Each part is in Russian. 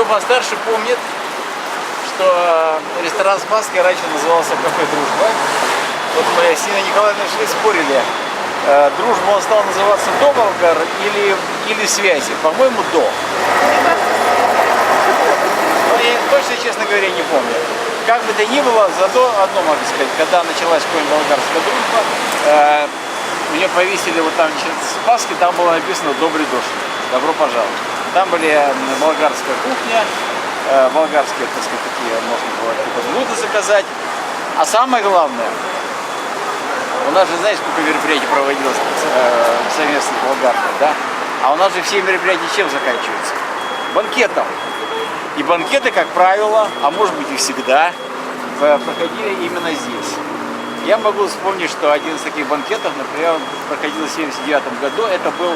Кто постарше помнит, что ресторан Спасский раньше назывался кафе «Дружба». Вот мы с Ниной Николаевной шли, спорили, «Дружба» он стал называться до «Болгар» или «Связи». По-моему, до. Но я точно, честно говоря, не помню. Как бы то ни было, зато одно могу сказать, когда началась Конь-Болгарская дружба, мне повесили вот там в Спасске, там было написано «Добрый дождь, добро пожаловать». Там были болгарская кухня, болгарские, так сказать, такие, можно было блюда заказать. А самое главное, у нас же, знаете, сколько мероприятий проводилось совместно с болгаркой, да? А у нас же все мероприятия чем заканчиваются? Банкетом. И банкеты, как правило, а может быть и всегда, проходили именно здесь. Я могу вспомнить, что один из таких банкетов, например, проходил в 1979 году. Это был,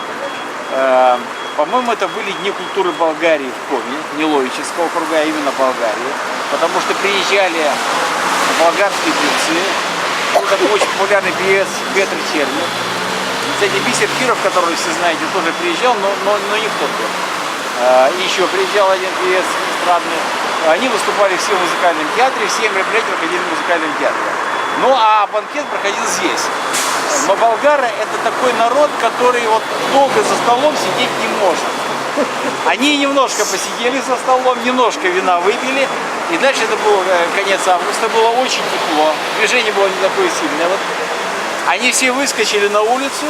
по-моему, это были Дни культуры Болгарии в Коми, не Ловического округа, а именно Болгарии. Потому что приезжали болгарские певцы. Был такой очень популярный певец Петр Чернев. Кстати, Бисер Киров, который все знаете, тоже приезжал, но не в тот год. И еще приезжал один певец эстрадный. Они выступали все в музыкальном театре, все мероприятия проходили в музыкальном театре. Ну а банкет проходил здесь. Но болгары — это такой народ, который вот долго за столом сидеть не может. Они немножко посидели за столом, немножко вина выпили. И дальше это был конец августа, было очень тепло. Движение было не такое сильное. Вот. Они все выскочили на улицу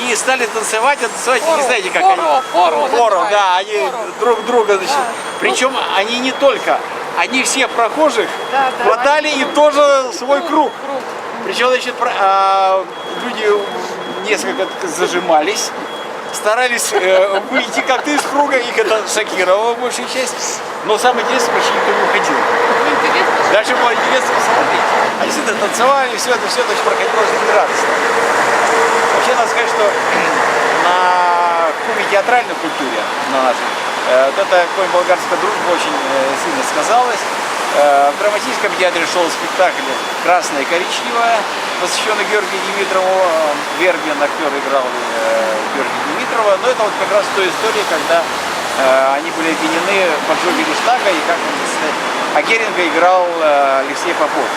и стали танцевать, а танцевать, не знаете, как они. Хором, да, они друг друга, значит. Причем они не только, они всех прохожих хватали и тоже свой круг. Причем, значит, люди несколько зажимались, старались выйти как-то из круга, их это шокировало большую часть. Но самое интересное, почти никто не уходил. Дальше было интересно посмотреть. Они всегда танцевали, все это проходило очень радостно. Вообще, надо сказать, что на Коми театральной культуре, на нашей, вот эта Конь-Болгарская дружба очень сильно сказалась. В драматическом театре шел спектакль «Красное и коричневое», посвященный Георгию Димитрову. Вербин, актер, играл Георгия Димитрова. Но это вот как раз той истории, когда они были обвинены в поджоге Рейхстага, и как можно сказать, а Геринга играл Алексей Попов.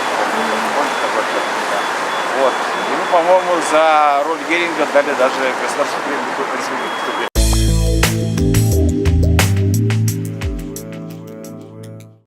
Помните такой актер? Да. Вот. Ему, по-моему, за роль Геринга дали даже государственную премию.